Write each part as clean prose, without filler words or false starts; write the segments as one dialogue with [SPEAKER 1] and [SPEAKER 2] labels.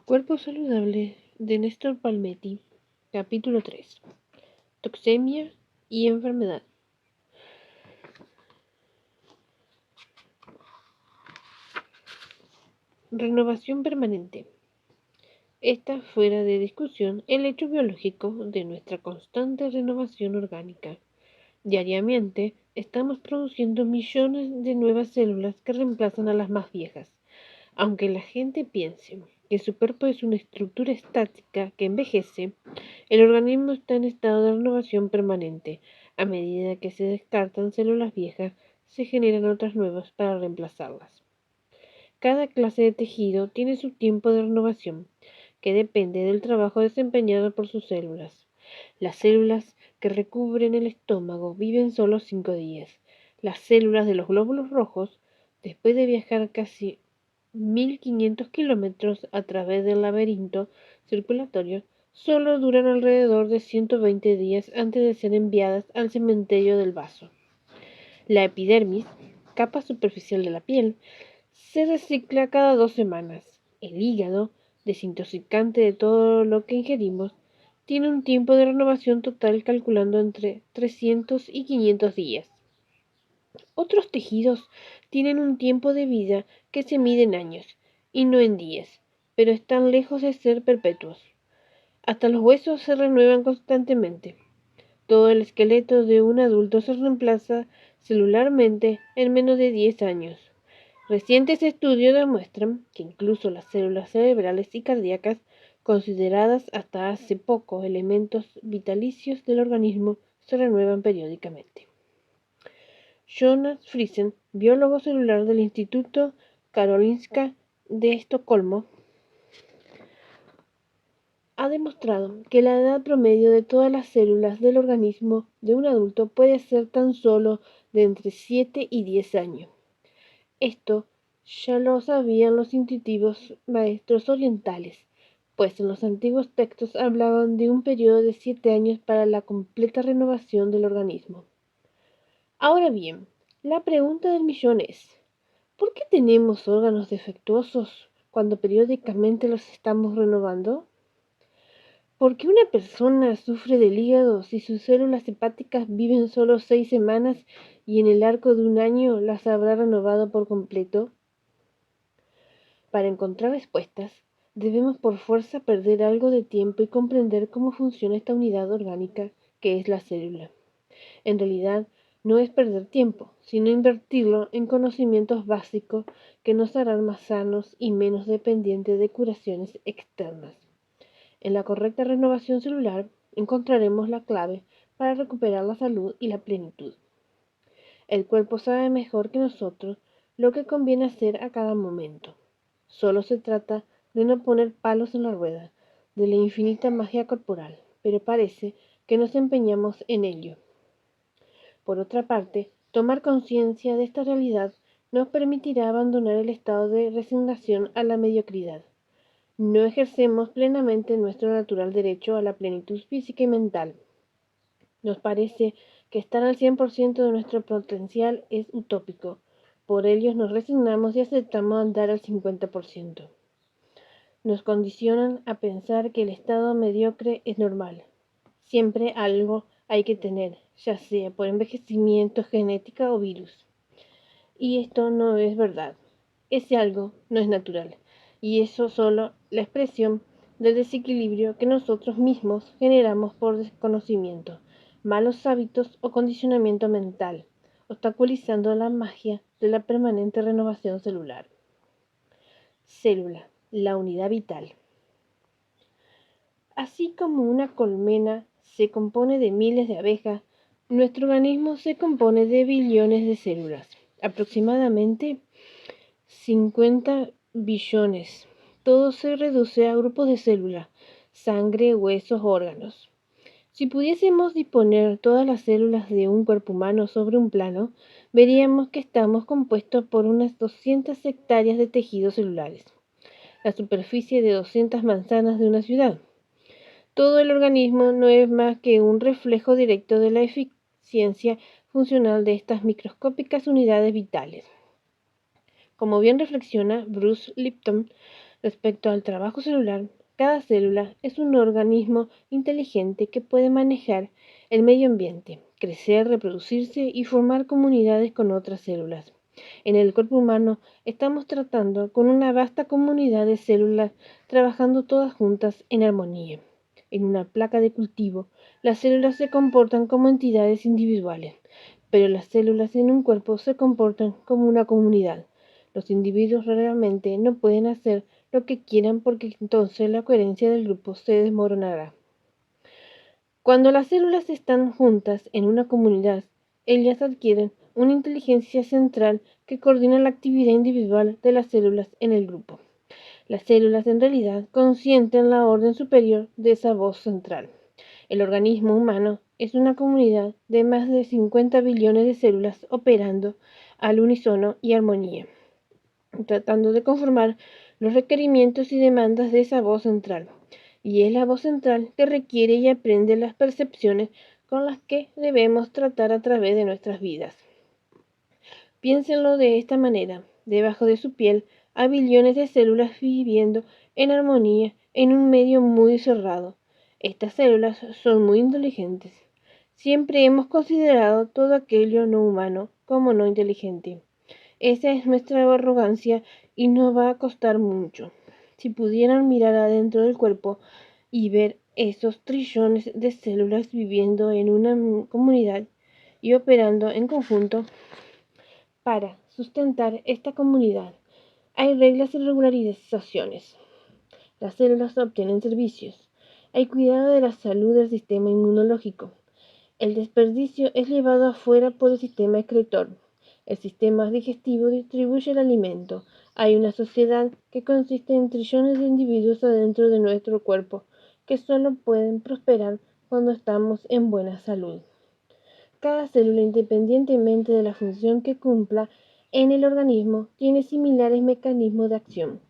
[SPEAKER 1] Cuerpo saludable de Néstor Palmetti, capítulo 3. Toxemia y enfermedad. Renovación permanente. Está fuera de discusión el hecho biológico de nuestra constante renovación orgánica. Diariamente estamos produciendo millones de nuevas células que reemplazan a las más viejas. Aunque la gente piense que su cuerpo es una estructura estática que envejece, el organismo está en estado de renovación permanente. A medida que se descartan células viejas, se generan otras nuevas para reemplazarlas. Cada clase de tejido tiene su tiempo de renovación, que depende del trabajo desempeñado por sus células. Las células que recubren el estómago viven solo 5 días. Las células de los glóbulos rojos, después de viajar casi 1500 kilómetros a través del laberinto circulatorio, solo duran alrededor de 120 días antes de ser enviadas al cementerio del vaso. La epidermis, capa superficial de la piel, se recicla cada 2 semanas. El hígado, desintoxicante de todo lo que ingerimos, tiene un tiempo de renovación total calculando entre 300 y 500 días. Otros tejidos tienen un tiempo de vida que se mide en años y no en días, pero están lejos de ser perpetuos. Hasta los huesos se renuevan constantemente. Todo el esqueleto de un adulto se reemplaza celularmente en menos de 10 años. Recientes estudios demuestran que incluso las células cerebrales y cardíacas, consideradas hasta hace poco elementos vitalicios del organismo, se renuevan periódicamente. Jonas Friesen, biólogo celular del Instituto Karolinska de Estocolmo, ha demostrado que la edad promedio de todas las células del organismo de un adulto puede ser tan solo de entre 7 y 10 años. Esto ya lo sabían los intuitivos maestros orientales, pues en los antiguos textos hablaban de un periodo de 7 años para la completa renovación del organismo. Ahora bien, la pregunta del millón es, ¿por qué tenemos órganos defectuosos cuando periódicamente los estamos renovando? ¿Por qué una persona sufre del hígado si sus células hepáticas viven solo 6 semanas y en el arco de un año las habrá renovado por completo? Para encontrar respuestas, debemos por fuerza perder algo de tiempo y comprender cómo funciona esta unidad orgánica que es la célula. En realidad, no es perder tiempo, sino invertirlo en conocimientos básicos que nos harán más sanos y menos dependientes de curaciones externas. En la correcta renovación celular encontraremos la clave para recuperar la salud y la plenitud. El cuerpo sabe mejor que nosotros lo que conviene hacer a cada momento. Solo se trata de no poner palos en la rueda de la infinita magia corporal, pero parece que nos empeñamos en ello. Por otra parte, tomar conciencia de esta realidad nos permitirá abandonar el estado de resignación a la mediocridad. No ejercemos plenamente nuestro natural derecho a la plenitud física y mental. Nos parece que estar al 100% de nuestro potencial es utópico. Por ello nos resignamos y aceptamos andar al 50%. Nos condicionan a pensar que el estado mediocre es normal. Siempre algo hay que tener, ya sea por envejecimiento, genética o virus. Y esto no es verdad. Ese algo no es natural. Y eso solo la expresión del desequilibrio que nosotros mismos generamos por desconocimiento, malos hábitos o condicionamiento mental, obstaculizando la magia de la permanente renovación celular. Célula, la unidad vital. Así como una colmena se compone de miles de abejas, nuestro organismo se compone de billones de células, aproximadamente 50 billones. Todo se reduce a grupos de células, sangre, huesos, órganos. Si pudiésemos disponer todas las células de un cuerpo humano sobre un plano, veríamos que estamos compuestos por unas 200 hectáreas de tejidos celulares, la superficie de 200 manzanas de una ciudad. Todo el organismo no es más que un reflejo directo de la eficiencia funcional de estas microscópicas unidades vitales. Como bien reflexiona Bruce Lipton, Respecto al trabajo celular, cada célula es un organismo inteligente que puede manejar el medio ambiente, crecer, reproducirse y formar comunidades con otras células. En el cuerpo humano estamos tratando con una vasta comunidad de células trabajando todas juntas en armonía. En una placa de cultivo, las células se comportan como entidades individuales, pero las células en un cuerpo se comportan como una comunidad. Los individuos realmente no pueden hacer lo que quieran porque entonces la coherencia del grupo se desmoronará. Cuando las células están juntas en una comunidad, ellas adquieren una inteligencia central que coordina la actividad individual de las células en el grupo. Las células en realidad consienten la orden superior de esa voz central. El organismo humano es una comunidad de más de 50 billones de células operando al unísono y armonía, tratando de conformar los requerimientos y demandas de esa voz central. Y es la voz central que requiere y aprende las percepciones con las que debemos tratar a través de nuestras vidas. Piénsenlo de esta manera: debajo de su piel hay billones de células viviendo en armonía en un medio muy cerrado. Estas células son muy inteligentes. Siempre hemos considerado todo aquello no humano como no inteligente. Esa es nuestra arrogancia y nos va a costar mucho. Si pudieran mirar adentro del cuerpo y ver esos trillones de células viviendo en una comunidad y operando en conjunto para sustentar esta comunidad, hay reglas y regularizaciones. Las células obtienen servicios. Hay cuidado de la salud del sistema inmunológico. El desperdicio es llevado afuera por el sistema excretor. El sistema digestivo distribuye el alimento. Hay una sociedad que consiste en trillones de individuos adentro de nuestro cuerpo, que solo pueden prosperar cuando estamos en buena salud. Cada célula, independientemente de la función que cumpla en el organismo, tiene similares mecanismos de acción.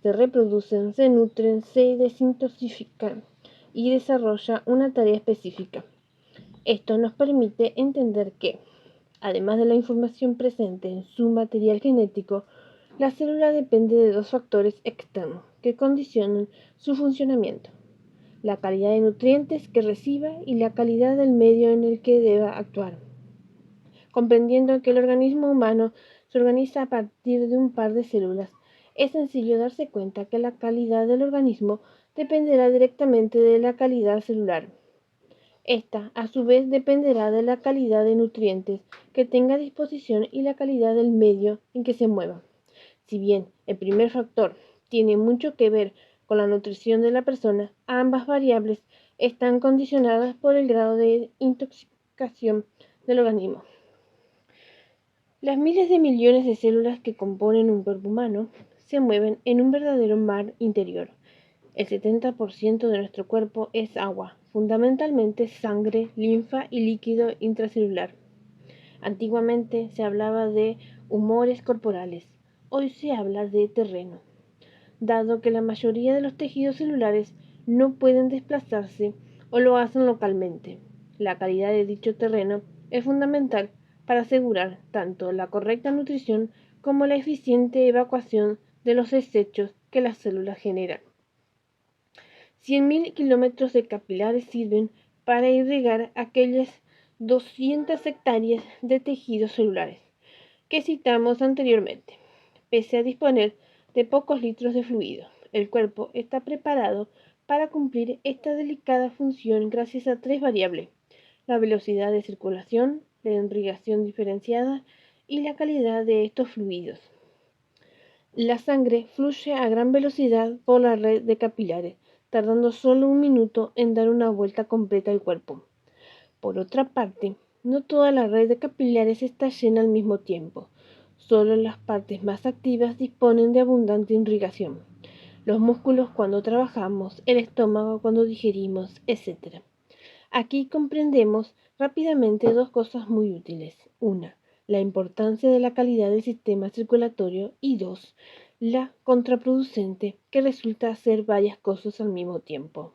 [SPEAKER 1] Se reproducen, se nutren, se desintoxican y desarrolla una tarea específica. Esto nos permite entender que, además de la información presente en su material genético, la célula depende de dos factores externos que condicionan su funcionamiento: la calidad de nutrientes que reciba y la calidad del medio en el que deba actuar. Comprendiendo que el organismo humano se organiza a partir de un par de células, es sencillo darse cuenta que la calidad del organismo dependerá directamente de la calidad celular. Esta, a su vez, dependerá de la calidad de nutrientes que tenga a disposición y la calidad del medio en que se mueva. Si bien el primer factor tiene mucho que ver con la nutrición de la persona, ambas variables están condicionadas por el grado de intoxicación del organismo. Las miles de millones de células que componen un cuerpo humano se mueven en un verdadero mar interior. El 70% de nuestro cuerpo es agua, fundamentalmente sangre, linfa y líquido intracelular. Antiguamente se hablaba de humores corporales, hoy se habla de terreno. Dado que la mayoría de los tejidos celulares no pueden desplazarse o lo hacen localmente, la calidad de dicho terreno es fundamental para asegurar tanto la correcta nutrición como la eficiente evacuación de los desechos que las células generan. 100.000 kilómetros de capilares sirven para irrigar aquellas 200 hectáreas de tejidos celulares que citamos anteriormente. Pese a disponer de pocos litros de fluido, el cuerpo está preparado para cumplir esta delicada función gracias a tres variables: la velocidad de circulación, la irrigación diferenciada y la calidad de estos fluidos. La sangre fluye a gran velocidad por la red de capilares, tardando solo un minuto en dar una vuelta completa al cuerpo. Por otra parte, no toda la red de capilares está llena al mismo tiempo. Solo las partes más activas disponen de abundante irrigación. Los músculos cuando trabajamos, el estómago cuando digerimos, etc. Aquí comprendemos rápidamente dos cosas muy útiles. Una, la importancia de la calidad del sistema circulatorio, y dos, la contraproducente que resulta hacer varias cosas al mismo tiempo.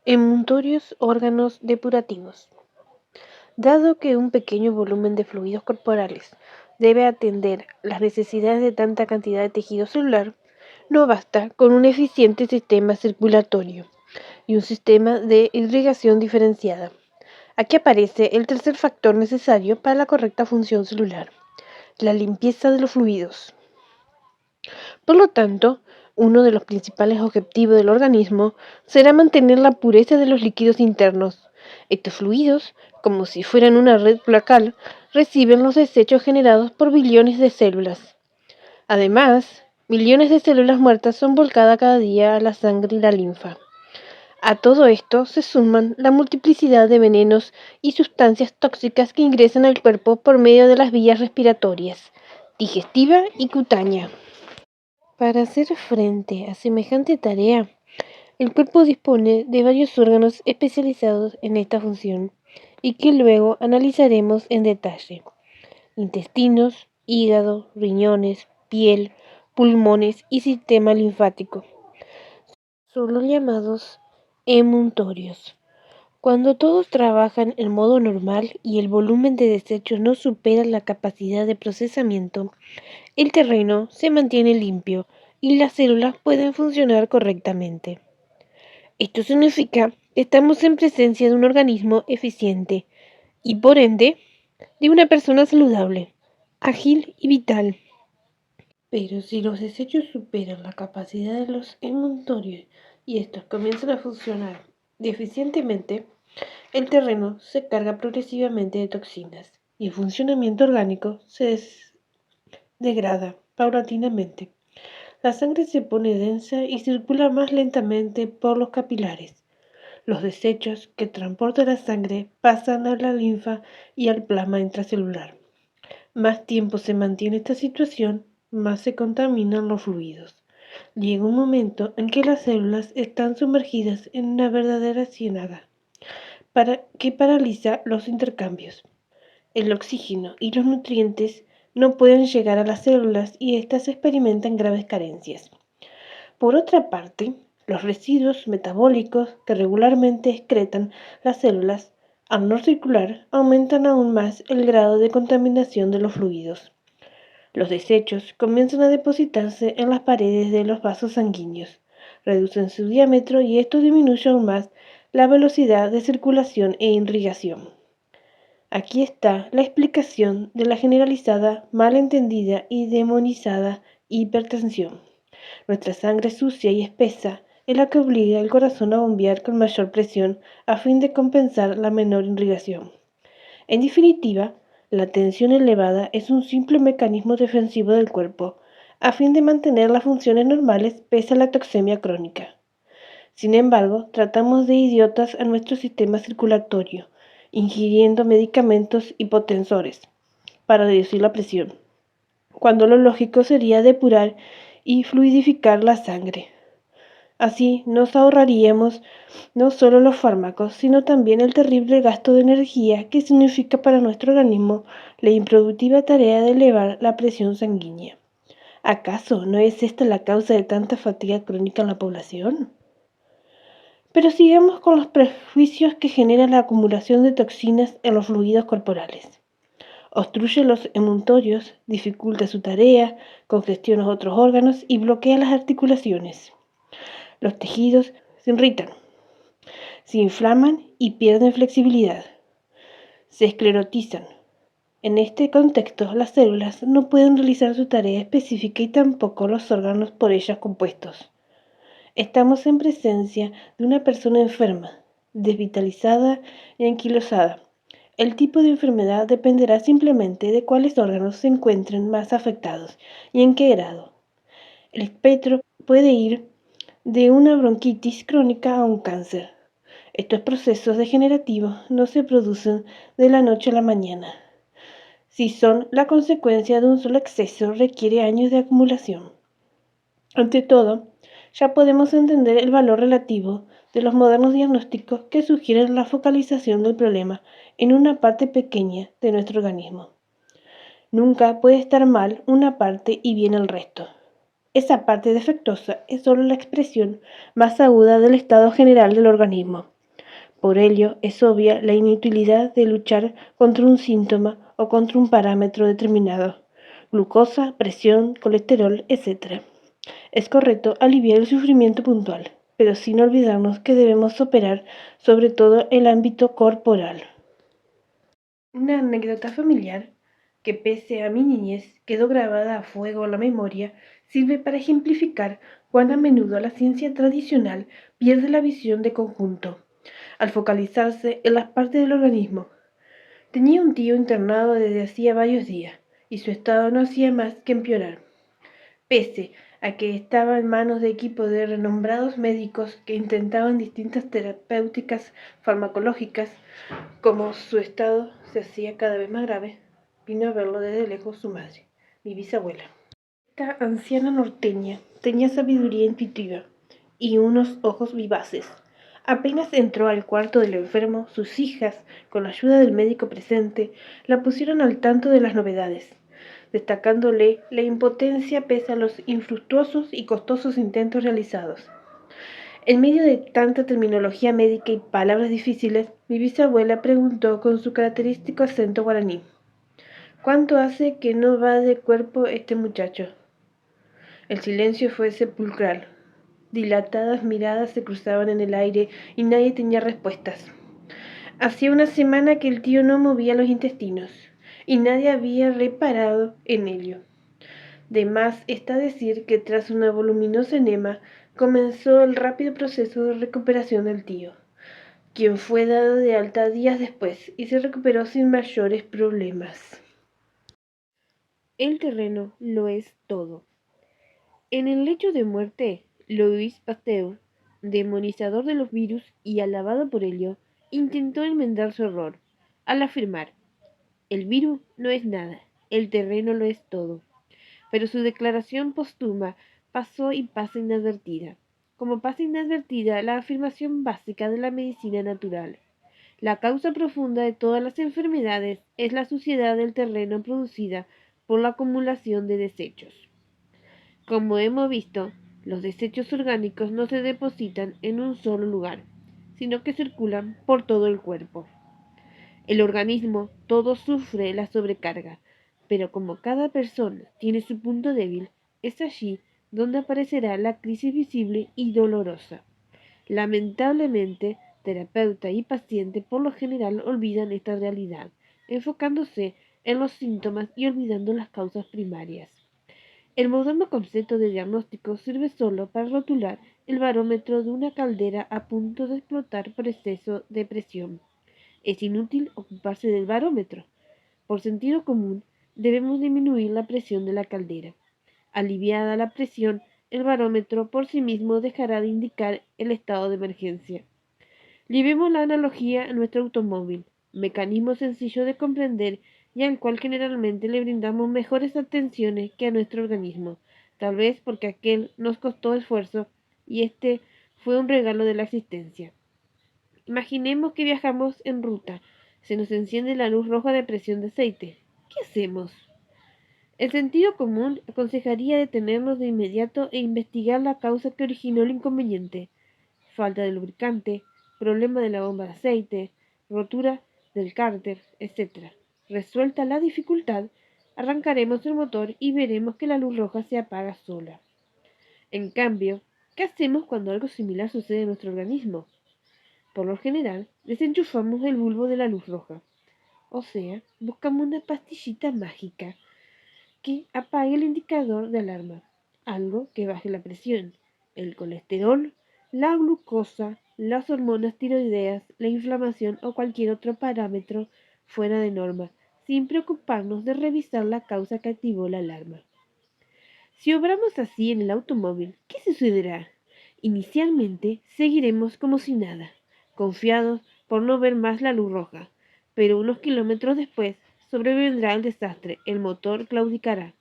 [SPEAKER 1] Emuntorios órganos depurativos. Dado que un pequeño volumen de fluidos corporales debe atender las necesidades de tanta cantidad de tejido celular, no basta con un eficiente sistema circulatorio y un sistema de irrigación diferenciada. Aquí aparece el tercer factor necesario para la correcta función celular, la limpieza de los fluidos. Por lo tanto, uno de los principales objetivos del organismo será mantener la pureza de los líquidos internos. Estos fluidos, como si fueran una red cloacal, reciben los desechos generados por billones de células. Además, millones de células muertas son volcadas cada día a la sangre y la linfa. A todo esto se suman la multiplicidad de venenos y sustancias tóxicas que ingresan al cuerpo por medio de las vías respiratorias, digestiva y cutánea. Para hacer frente a semejante tarea, el cuerpo dispone de varios órganos especializados en esta función y que luego analizaremos en detalle. Intestinos, hígado, riñones, piel, pulmones y sistema linfático. Son los llamados emuntorios. Cuando todos trabajan en modo normal y el volumen de desechos no supera la capacidad de procesamiento, el terreno se mantiene limpio y las células pueden funcionar correctamente. Esto significa que estamos en presencia de un organismo eficiente y, por ende, de una persona saludable, ágil y vital. Pero si los desechos superan la capacidad de los emuntorios y estos comienzan a funcionar deficientemente, el terreno se carga progresivamente de toxinas y el funcionamiento orgánico se degrada paulatinamente. La sangre se pone densa y circula más lentamente por los capilares. Los desechos que transporta la sangre pasan a la linfa y al plasma intracelular. Más tiempo se mantiene esta situación, más se contaminan los fluidos. Llega un momento en que las células están sumergidas en una verdadera ciénaga que paraliza los intercambios. El oxígeno y los nutrientes no pueden llegar a las células y éstas experimentan graves carencias. Por otra parte, los residuos metabólicos que regularmente excretan las células, al no circular, aumentan aún más el grado de contaminación de los fluidos. Los desechos comienzan a depositarse en las paredes de los vasos sanguíneos, reducen su diámetro y esto disminuye aún más la velocidad de circulación e irrigación. Aquí está la explicación de la generalizada, malentendida y demonizada hipertensión. Nuestra sangre sucia y espesa es la que obliga al corazón a bombear con mayor presión a fin de compensar la menor irrigación. En definitiva, la tensión elevada es un simple mecanismo defensivo del cuerpo, a fin de mantener las funciones normales pese a la toxemia crónica. Sin embargo, tratamos de idiotas a nuestro sistema circulatorio, ingiriendo medicamentos hipotensores para reducir la presión, cuando lo lógico sería depurar y fluidificar la sangre. Así nos ahorraríamos no solo los fármacos, sino también el terrible gasto de energía que significa para nuestro organismo la improductiva tarea de elevar la presión sanguínea. ¿Acaso no es esta la causa de tanta fatiga crónica en la población? Pero sigamos con los prejuicios que genera la acumulación de toxinas en los fluidos corporales. Obstruye los emuntorios, dificulta su tarea, congestiona otros órganos y bloquea las articulaciones. Los tejidos se irritan, se inflaman y pierden flexibilidad. Se esclerotizan. En este contexto, las células no pueden realizar su tarea específica y tampoco los órganos por ellas compuestos. Estamos en presencia de una persona enferma, desvitalizada y anquilosada. El tipo de enfermedad dependerá simplemente de cuáles órganos se encuentren más afectados y en qué grado. El espectro puede ir de una bronquitis crónica a un cáncer. Estos procesos degenerativos no se producen de la noche a la mañana. Si son la consecuencia de un solo exceso, requiere años de acumulación. Ante todo, ya podemos entender el valor relativo de los modernos diagnósticos que sugieren la focalización del problema en una parte pequeña de nuestro organismo. Nunca puede estar mal una parte y bien el resto. Esa parte defectuosa es solo la expresión más aguda del estado general del organismo. Por ello, es obvia la inutilidad de luchar contra un síntoma o contra un parámetro determinado, glucosa, presión, colesterol, etc. Es correcto aliviar el sufrimiento puntual, pero sin olvidarnos que debemos operar sobre todo el ámbito corporal. Una anécdota familiar que pese a mi niñez quedó grabada a fuego en la memoria sirve para ejemplificar cuán a menudo la ciencia tradicional pierde la visión de conjunto, al focalizarse en las partes del organismo. Tenía un tío internado desde hacía varios días, y su estado no hacía más que empeorar, pese a que estaba en manos de equipos de renombrados médicos que intentaban distintas terapéuticas farmacológicas. Como su estado se hacía cada vez más grave, vino a verlo desde lejos su madre, mi bisabuela. Esta anciana norteña tenía sabiduría intuitiva y unos ojos vivaces. Apenas entró al cuarto del enfermo, sus hijas, con la ayuda del médico presente, la pusieron al tanto de las novedades, destacándole la impotencia pese a los infructuosos y costosos intentos realizados. En medio de tanta terminología médica y palabras difíciles, mi bisabuela preguntó con su característico acento guaraní: ¿cuánto hace que no va de cuerpo este muchacho? El silencio fue sepulcral. Dilatadas miradas se cruzaban en el aire y nadie tenía respuestas. Hacía una semana que el tío no movía los intestinos y nadie había reparado en ello. De más está decir que tras una voluminosa enema comenzó el rápido proceso de recuperación del tío, quien fue dado de alta días después y se recuperó sin mayores problemas. El terreno lo es todo. En el lecho de muerte, Louis Pasteur, demonizador de los virus y alabado por ello, intentó enmendar su error, al afirmar: el virus no es nada, el terreno lo es todo. Pero su declaración póstuma pasó y pasa inadvertida, como pasa inadvertida la afirmación básica de la medicina natural. La causa profunda de todas las enfermedades es la suciedad del terreno producida por la acumulación de desechos. Como hemos visto, los desechos orgánicos no se depositan en un solo lugar, sino que circulan por todo el cuerpo. El organismo todo sufre la sobrecarga, pero como cada persona tiene su punto débil, es allí donde aparecerá la crisis visible y dolorosa. Lamentablemente, terapeuta y paciente por lo general olvidan esta realidad, enfocándose en los síntomas y olvidando las causas primarias. El moderno concepto de diagnóstico sirve solo para rotular el barómetro de una caldera a punto de explotar por exceso de presión. Es inútil ocuparse del barómetro. Por sentido común, debemos disminuir la presión de la caldera. Aliviada la presión, el barómetro por sí mismo dejará de indicar el estado de emergencia. Llevemos la analogía a nuestro automóvil, mecanismo sencillo de comprender y al cual generalmente le brindamos mejores atenciones que a nuestro organismo, tal vez porque aquel nos costó esfuerzo y este fue un regalo de la existencia. Imaginemos que viajamos en ruta, se nos enciende la luz roja de presión de aceite. ¿Qué hacemos? El sentido común aconsejaría detenernos de inmediato e investigar la causa que originó el inconveniente: falta de lubricante, problema de la bomba de aceite, rotura del cárter, etc. Resuelta la dificultad, arrancaremos el motor y veremos que la luz roja se apaga sola. En cambio, ¿qué hacemos cuando algo similar sucede en nuestro organismo? Por lo general, desenchufamos el bulbo de la luz roja. O sea, buscamos una pastillita mágica que apague el indicador de alarma, algo que baje la presión, el colesterol, la glucosa, las hormonas tiroideas, la inflamación o cualquier otro parámetro fuera de norma, sin preocuparnos de revisar la causa que activó la alarma. Si obramos así en el automóvil, ¿qué sucederá? Inicialmente seguiremos como si nada, confiados por no ver más la luz roja, pero unos kilómetros después sobrevendrá el desastre, el motor claudicará.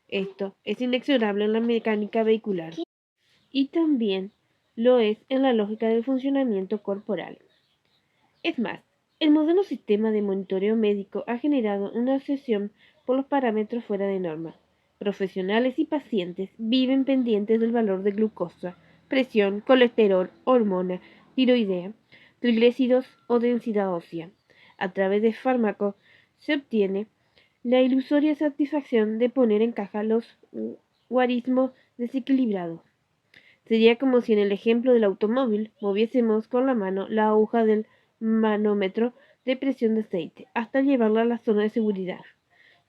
[SPEAKER 1] Esto es inexorable en la mecánica vehicular y también lo es en la lógica del funcionamiento corporal. Es más, el moderno sistema de monitoreo médico ha generado una obsesión por los parámetros fuera de norma. Profesionales y pacientes viven pendientes del valor de glucosa, presión, colesterol, hormona, tiroidea, triglicéridos o densidad ósea. A través de fármacos se obtiene la ilusoria satisfacción de poner en caja los guarismos desequilibrados. Sería como si en el ejemplo del automóvil moviésemos con la mano la aguja del manómetro de presión de aceite hasta llevarla a la zona de seguridad.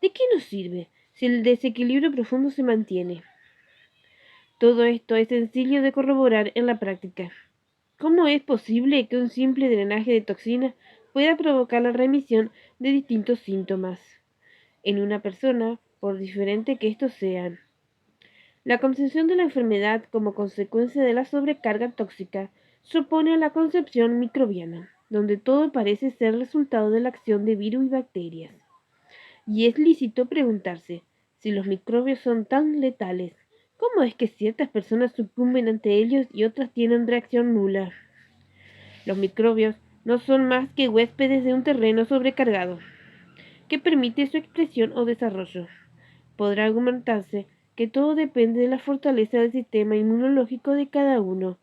[SPEAKER 1] ¿De qué nos sirve si el desequilibrio profundo se mantiene? Todo esto es sencillo de corroborar en la práctica. ¿Cómo es posible que un simple drenaje de toxinas pueda provocar la remisión de distintos síntomas en una persona, por diferente que estos sean? La concepción de la enfermedad como consecuencia de la sobrecarga tóxica supone la concepción microbiana, donde todo parece ser resultado de la acción de virus y bacterias. Y es lícito preguntarse, si los microbios son tan letales, ¿cómo es que ciertas personas sucumben ante ellos y otras tienen reacción nula? Los microbios no son más que huéspedes de un terreno sobrecargado, que permite su expresión o desarrollo. Podrá argumentarse que todo depende de la fortaleza del sistema inmunológico de cada uno,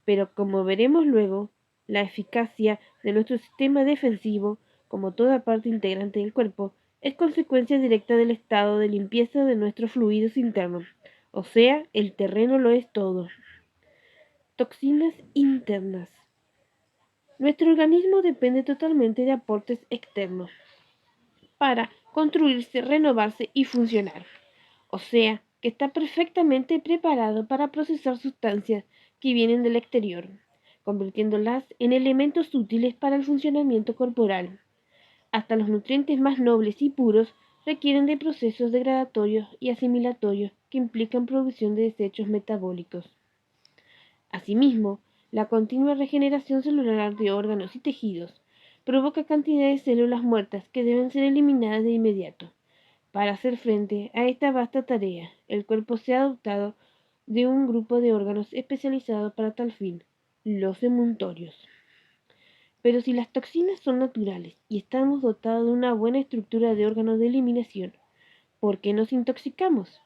[SPEAKER 1] pero como veremos luego, la eficacia de nuestro sistema defensivo, como toda parte integrante del cuerpo, es consecuencia directa del estado de limpieza de nuestros fluidos internos, o sea, el terreno lo es todo. Toxinas internas. Nuestro organismo depende totalmente de aportes externos para construirse, renovarse y funcionar. O sea, que está perfectamente preparado para procesar sustancias que vienen del exterior, convirtiéndolas en elementos útiles para el funcionamiento corporal. Hasta los nutrientes más nobles y puros requieren de procesos degradatorios y asimilatorios que implican producción de desechos metabólicos. Asimismo, la continua regeneración celular de órganos y tejidos provoca cantidad de células muertas que deben ser eliminadas de inmediato. Para hacer frente a esta vasta tarea, el cuerpo se ha dotado de un grupo de órganos especializados para tal fin, los emuntorios. Pero si las toxinas son naturales y estamos dotados de una buena estructura de órganos de eliminación, ¿por qué nos intoxicamos?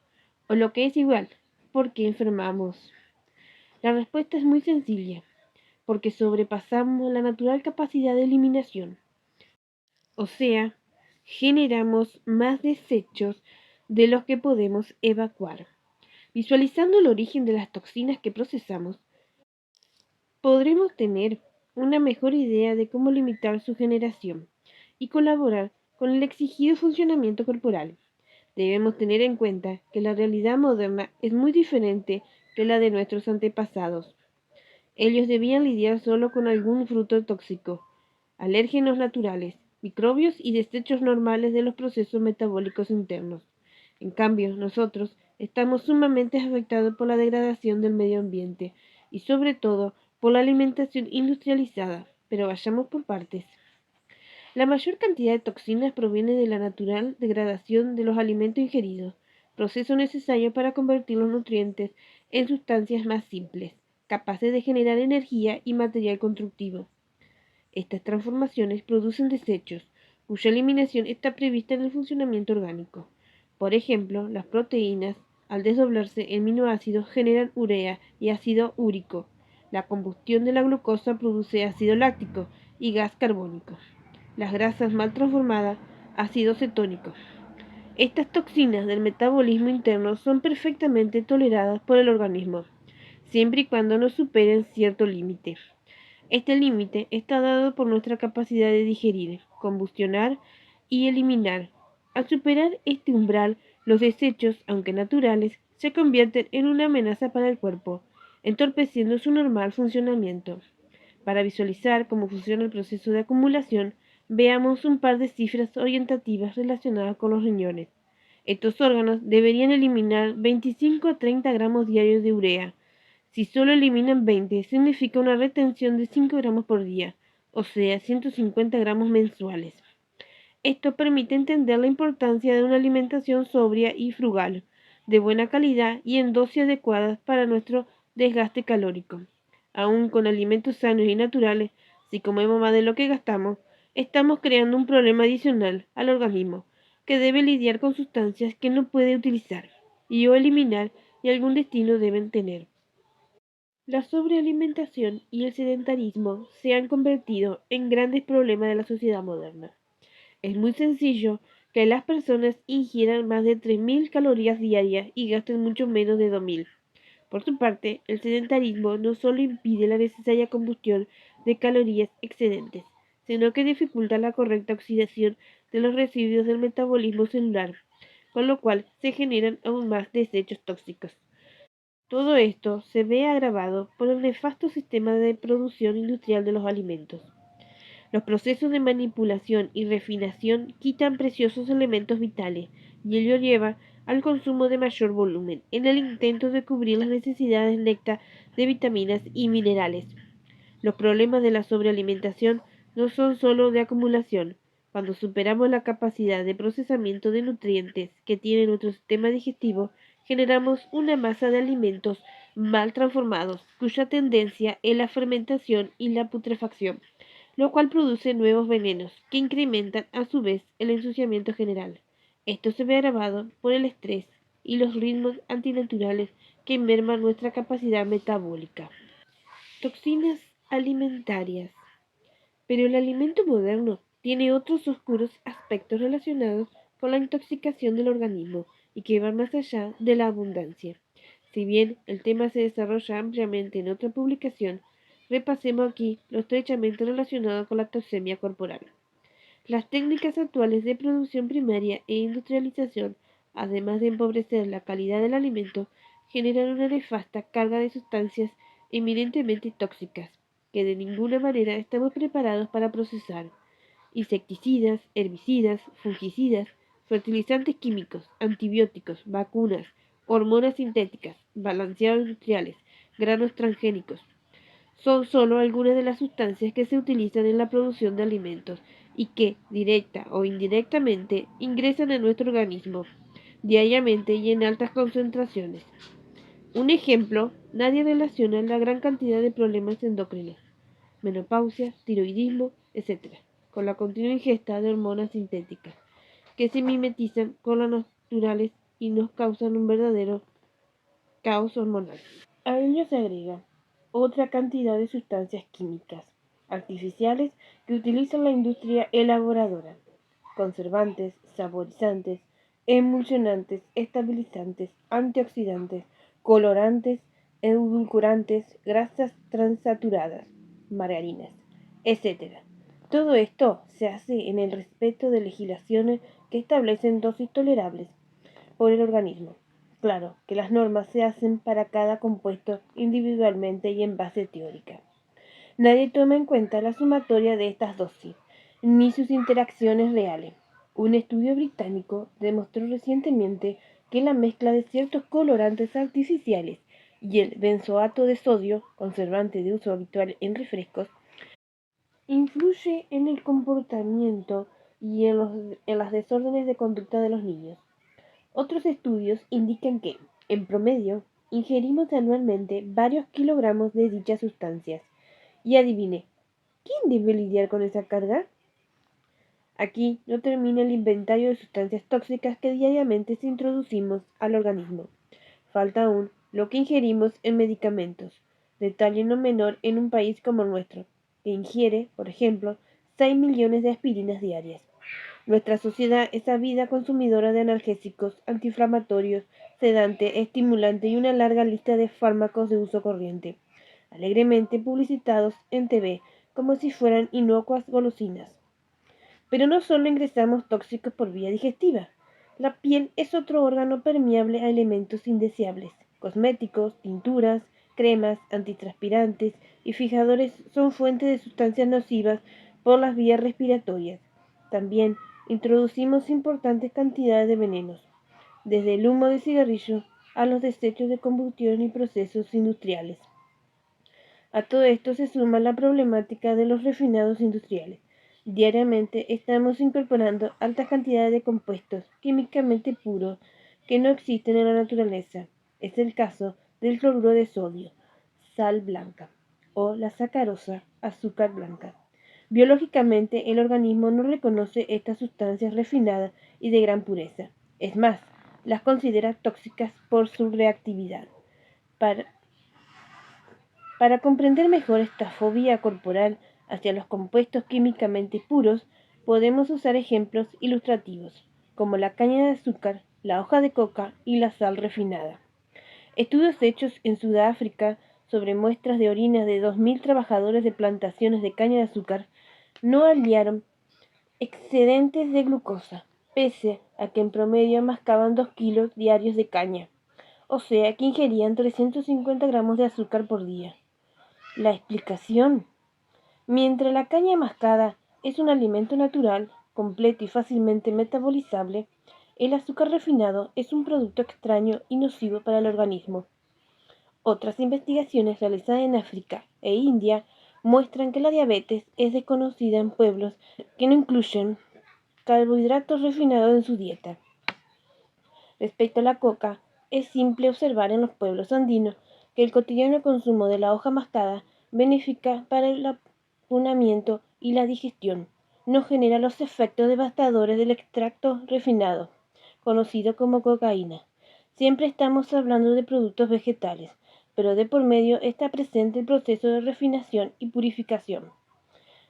[SPEAKER 1] O lo que es igual, ¿por qué enfermamos? La respuesta es muy sencilla, porque sobrepasamos la natural capacidad de eliminación. O sea, generamos más desechos de los que podemos evacuar. Visualizando el origen de las toxinas que procesamos, podremos tener una mejor idea de cómo limitar su generación y colaborar con el exigido funcionamiento corporal. Debemos tener en cuenta que la realidad moderna es muy diferente que la de nuestros antepasados. Ellos debían lidiar solo con algún fruto tóxico, alérgenos naturales, microbios y desechos normales de los procesos metabólicos internos. En cambio, nosotros estamos sumamente afectados por la degradación del medio ambiente y sobre todo por la alimentación industrializada, pero vayamos por partes. La mayor cantidad de toxinas proviene de la natural degradación de los alimentos ingeridos, proceso necesario para convertir los nutrientes en sustancias más simples, capaces de generar energía y material constructivo. Estas transformaciones producen desechos, cuya eliminación está prevista en el funcionamiento orgánico. Por ejemplo, las proteínas, al desdoblarse en aminoácidos, generan urea y ácido úrico. La combustión de la glucosa produce ácido láctico y gas carbónico. Las grasas mal transformadas, ácido cetónico. Estas toxinas del metabolismo interno son perfectamente toleradas por el organismo, siempre y cuando no superen cierto límite. Este límite está dado por nuestra capacidad de digerir, combustionar y eliminar. Al superar este umbral, los desechos, aunque naturales, se convierten en una amenaza para el cuerpo, entorpeciendo su normal funcionamiento. Para visualizar cómo funciona el proceso de acumulación, veamos un par de cifras orientativas relacionadas con los riñones. Estos órganos deberían eliminar 25 a 30 gramos diarios de urea. Si solo eliminan 20, significa una retención de 5 gramos por día, o sea, 150 gramos mensuales. Esto permite entender la importancia de una alimentación sobria y frugal, de buena calidad y en dosis adecuadas para nuestro desgaste calórico. Aún con alimentos sanos y naturales, si comemos más de lo que gastamos, estamos creando un problema adicional al organismo, que debe lidiar con sustancias que no puede utilizar y o eliminar y algún destino deben tener. La sobrealimentación y el sedentarismo se han convertido en grandes problemas de la sociedad moderna. Es muy sencillo que las personas ingieran más de 3.000 calorías diarias y gasten mucho menos de 2.000. Por su parte, el sedentarismo no solo impide la necesaria combustión de calorías excedentes, sino que dificulta la correcta oxidación de los residuos del metabolismo celular, con lo cual se generan aún más desechos tóxicos. Todo esto se ve agravado por el nefasto sistema de producción industrial de los alimentos. Los procesos de manipulación y refinación quitan preciosos elementos vitales y ello lleva al consumo de mayor volumen, en el intento de cubrir las necesidades nectas de vitaminas y minerales. Los problemas de la sobrealimentación no son solo de acumulación. Cuando superamos la capacidad de procesamiento de nutrientes que tiene nuestro sistema digestivo, generamos una masa de alimentos mal transformados, cuya tendencia es la fermentación y la putrefacción, lo cual produce nuevos venenos que incrementan a su vez el ensuciamiento general. Esto se ve agravado por el estrés y los ritmos antinaturales que merman nuestra capacidad metabólica. Toxinas alimentarias. Pero el alimento moderno tiene otros oscuros aspectos relacionados con la intoxicación del organismo y que van más allá de la abundancia. Si bien el tema se desarrolla ampliamente en otra publicación, repasemos aquí lo estrechamente relacionado con la toxemia corporal. Las técnicas actuales de producción primaria e industrialización, además de empobrecer la calidad del alimento, generan una nefasta carga de sustancias eminentemente tóxicas que de ninguna manera estamos preparados para procesar. Insecticidas, herbicidas, fungicidas, fertilizantes químicos, antibióticos, vacunas, hormonas sintéticas, balanceados industriales, granos transgénicos, son solo algunas de las sustancias que se utilizan en la producción de alimentos y que, directa o indirectamente, ingresan a nuestro organismo diariamente y en altas concentraciones. Un ejemplo, nadie relaciona la gran cantidad de problemas endocrinos, menopausia, tiroidismo, etc., con la continua ingesta de hormonas sintéticas, que se mimetizan con las naturales y nos causan un verdadero caos hormonal. A ello se agrega otra cantidad de sustancias químicas artificiales que utiliza la industria elaboradora: conservantes, saborizantes, emulsionantes, estabilizantes, antioxidantes, colorantes, edulcorantes, grasas transaturadas, margarinas, etc. Todo esto se hace en el respeto de legislaciones que establecen dosis tolerables por el organismo. Claro que las normas se hacen para cada compuesto individualmente y en base teórica. Nadie toma en cuenta la sumatoria de estas dosis, ni sus interacciones reales. Un estudio británico demostró recientemente que la mezcla de ciertos colorantes artificiales y el benzoato de sodio, conservante de uso habitual en refrescos, influye en el comportamiento y en las desórdenes de conducta de los niños. Otros estudios indican que, en promedio, ingerimos anualmente varios kilogramos de dichas sustancias. Y adivine, ¿quién debe lidiar con esa carga? Aquí no termina el inventario de sustancias tóxicas que diariamente se introducimos al organismo. Falta aún lo que ingerimos en medicamentos, detalle no menor en un país como el nuestro, que ingiere, por ejemplo, 6 millones de aspirinas diarias. Nuestra sociedad es ávida consumidora de analgésicos, antiinflamatorios, sedantes, estimulantes y una larga lista de fármacos de uso corriente, alegremente publicitados en TV como si fueran inocuas golosinas. Pero no solo ingresamos tóxicos por vía digestiva. La piel es otro órgano permeable a elementos indeseables. Cosméticos, tinturas, cremas, antitranspirantes y fijadores son fuentes de sustancias nocivas por las vías respiratorias. También introducimos importantes cantidades de venenos, desde el humo de cigarrillo a los desechos de combustión y procesos industriales. A todo esto se suma la problemática de los refinados industriales. Diariamente estamos incorporando altas cantidades de compuestos químicamente puros que no existen en la naturaleza. Es el caso del cloruro de sodio, sal blanca, o la sacarosa, azúcar blanca. Biológicamente, el organismo no reconoce estas sustancias refinadas y de gran pureza. Es más, las considera tóxicas por su reactividad. Para comprender mejor esta fobia corporal hacia los compuestos químicamente puros, podemos usar ejemplos ilustrativos. como la caña de azúcar, la hoja de coca y la sal refinada. Estudios hechos en Sudáfrica sobre muestras de orinas de 2.000 trabajadores de plantaciones de caña de azúcar no hallaron excedentes de glucosa, pese a que en promedio mascaban 2 kilos diarios de caña, o sea que ingerían 350 gramos de azúcar por día. La explicación: mientras la caña mascada es un alimento natural, completo y fácilmente metabolizable, el azúcar refinado es un producto extraño y nocivo para el organismo. Otras investigaciones realizadas en África e India muestran que la diabetes es desconocida en pueblos que no incluyen carbohidratos refinados en su dieta. Respecto a la coca, es simple observar en los pueblos andinos que el cotidiano consumo de la hoja mascada beneficia para el apunamiento y la digestión. No genera los efectos devastadores del extracto refinado, conocido como cocaína. Siempre estamos hablando de productos vegetales, pero de por medio está presente el proceso de refinación y purificación.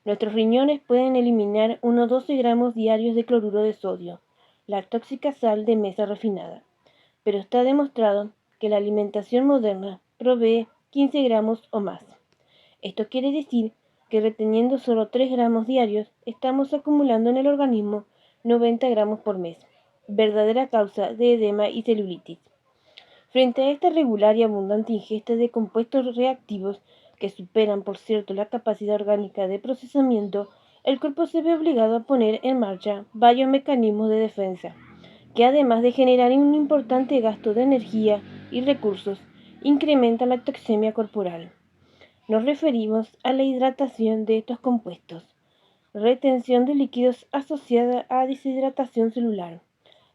[SPEAKER 1] Nuestros riñones pueden eliminar unos 12 gramos diarios de cloruro de sodio, la tóxica sal de mesa refinada, pero está demostrado que la alimentación moderna provee 15 gramos o más. Esto quiere decir que reteniendo solo 3 gramos diarios, estamos acumulando en el organismo 90 gramos por mes, verdadera causa de edema y celulitis. Frente a esta regular y abundante ingesta de compuestos reactivos, que superan por cierto la capacidad orgánica de procesamiento, el cuerpo se ve obligado a poner en marcha varios mecanismos de defensa, que además de generar un importante gasto de energía y recursos, incrementan la toxemia corporal. Nos referimos a la hidratación de estos compuestos, retención de líquidos asociada a deshidratación celular,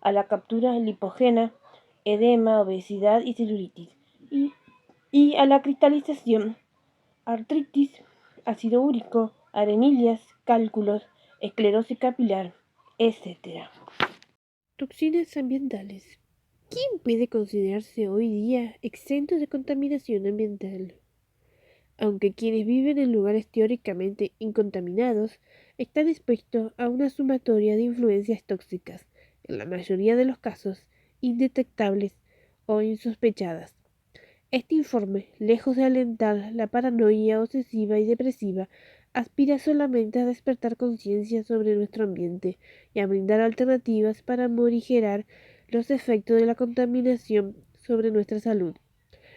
[SPEAKER 1] a la captura lipógena, edema, obesidad y celulitis, y a la cristalización, artritis, ácido úrico, arenilias, cálculos, esclerosis capilar, etc. Toxinas ambientales. ¿Quién puede considerarse hoy día exento de contaminación ambiental? Aunque quienes viven en lugares teóricamente incontaminados están expuestos a una sumatoria de influencias tóxicas, en la mayoría de los casos indetectables o insospechadas. Este informe, lejos de alentar la paranoia obsesiva y depresiva, aspira solamente a despertar conciencia sobre nuestro ambiente y a brindar alternativas para morigerar los efectos de la contaminación sobre nuestra salud.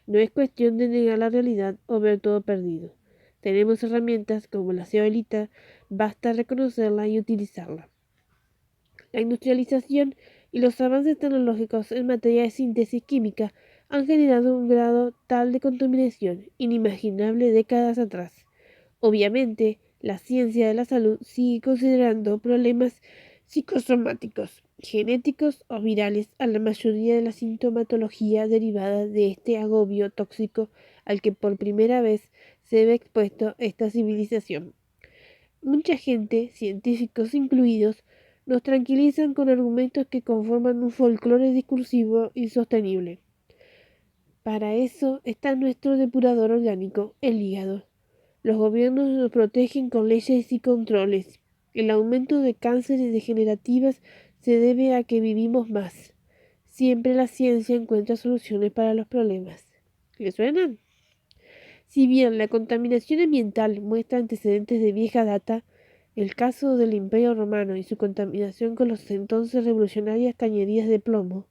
[SPEAKER 1] No es cuestión de negar la realidad o ver todo perdido. Tenemos herramientas como la ceolita, basta reconocerla y utilizarla. La industrialización y los avances tecnológicos en materia de síntesis química han generado un grado tal de contaminación inimaginable décadas atrás. Obviamente, la ciencia de la salud sigue considerando problemas psicosomáticos, genéticos o virales a la mayoría de la sintomatología derivada de este agobio tóxico al que por primera vez se ve expuesto esta civilización. Mucha gente, científicos incluidos, nos tranquilizan con argumentos que conforman un folclore discursivo insostenible. Para eso está nuestro depurador orgánico, el hígado. Los gobiernos nos protegen con leyes y controles. El aumento de cánceres degenerativas se debe a que vivimos más. Siempre la ciencia encuentra soluciones para los problemas. ¿Le suenan? Si bien la contaminación ambiental muestra antecedentes de vieja data, el caso del Imperio Romano y su contaminación con los entonces revolucionarias cañerías de plomo,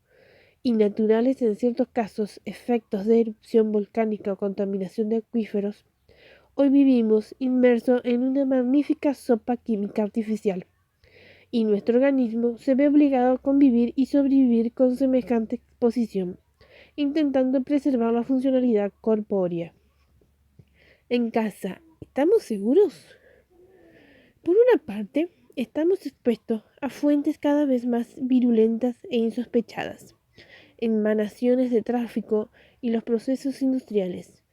[SPEAKER 1] y naturales en ciertos casos efectos de erupción volcánica o contaminación de acuíferos, hoy vivimos inmersos en una magnífica sopa química artificial, y nuestro organismo se ve obligado a convivir y sobrevivir con semejante exposición, intentando preservar la funcionalidad corpórea. En casa, ¿estamos seguros? Por una parte, estamos expuestos a fuentes cada vez más virulentas e insospechadas, emanaciones de tráfico y los procesos industriales,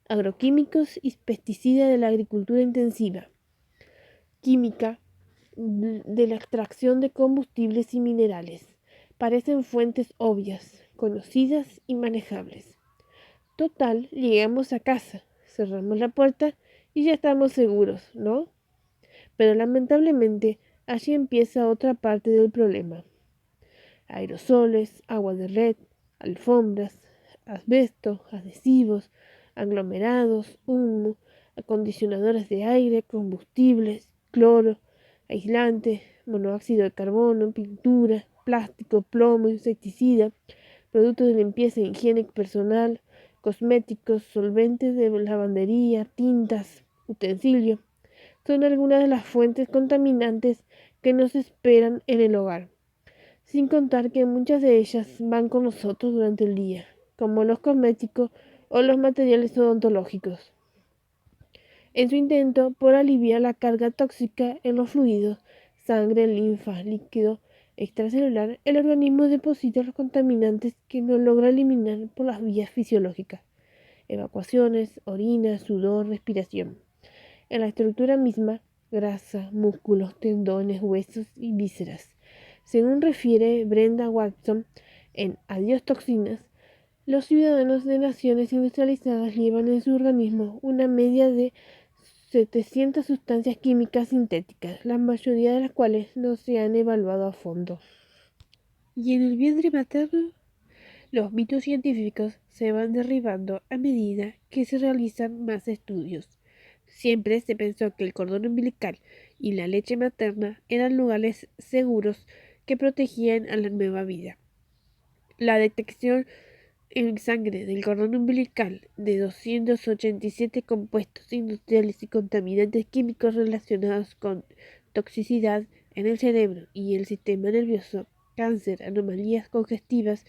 [SPEAKER 1] agroquímicos y pesticidas de la agricultura intensiva, química de la extracción de combustibles y minerales. Parecen fuentes obvias, conocidas y manejables. Total, llegamos a casa, cerramos la puerta y ya estamos seguros, ¿no? Pero lamentablemente allí empieza otra parte del problema. aerosoles, agua de red, alfombras, asbesto, adhesivos, aglomerados, humo, acondicionadores de aire, combustibles, cloro, aislante, monóxido de carbono, pintura, plástico, plomo, insecticida, productos de limpieza e higiene personal, cosméticos, solventes de lavandería, tintas, utensilios, son algunas de las fuentes contaminantes que nos esperan en el hogar, sin contar que muchas de ellas van con nosotros durante el día, como los cosméticos o los materiales odontológicos. En su intento por aliviar la carga tóxica en los fluidos, sangre, linfa, líquido extracelular, el organismo deposita los contaminantes que no logra eliminar por las vías fisiológicas, evacuaciones, orina, sudor, respiración. En la estructura misma, grasa, músculos, tendones, huesos y vísceras. Según refiere Brenda Watson en Adiós Toxinas, los ciudadanos de naciones industrializadas llevan en su organismo una media de 700 sustancias químicas sintéticas, la mayoría de las cuales no se han evaluado a fondo. ¿Y en el vientre materno? Los mitos científicos se van derribando a medida que se realizan más estudios. Siempre se pensó que el cordón umbilical y la leche materna eran lugares seguros que protegían a la nueva vida. La detección en sangre del cordón umbilical de 287 compuestos industriales y contaminantes químicos relacionados con toxicidad en el cerebro y el sistema nervioso, cáncer, anomalías congestivas,